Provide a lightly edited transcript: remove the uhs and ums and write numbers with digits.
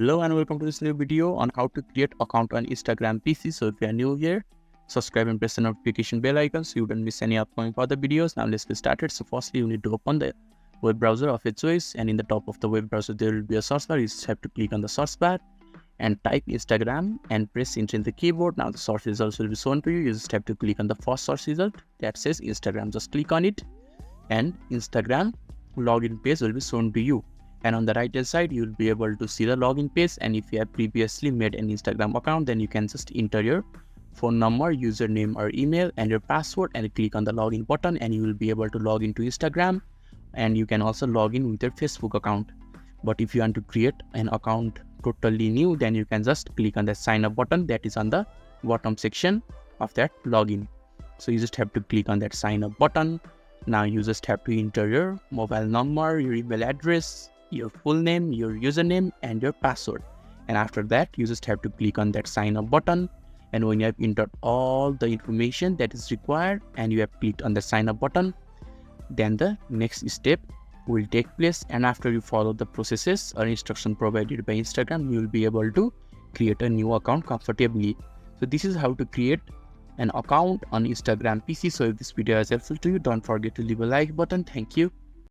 Hello and welcome to this new video on how to create account on Instagram PC. So if you are new here, subscribe and press the notification bell icon so you don't miss any upcoming further videos. Now let's get started. So firstly, you need to open the web browser of your choice, and in the top of the web browser there will be a search bar. You just have to click on the search bar and type Instagram and press enter in the keyboard. Now the search results will be shown to you. You just have to click on the first search result that says Instagram. Just click on it and Instagram login page will be shown to you. And on the right hand side you will be able to see the login page, and if you have previously made an Instagram account, then you can just enter your phone number, username or email and your password and click on the login button, and you will be able to log into Instagram, and you can also log in with your Facebook account. But if you want to create an account totally new, then you can just click on the sign up button that is on the bottom section of that login. So you just have to click on that sign up button. Now you just have to enter your mobile number, your email address, your full name, your username and your password, and after that you just have to click on that sign up button. And when you have entered all the information that is required and you have clicked on the sign up button, then the next step will take place, and after you follow the processes or instruction provided by Instagram, you will be able to create a new account comfortably. So this is how to create an account on Instagram PC. So if this video is helpful to you, don't forget to leave a like button. Thank you.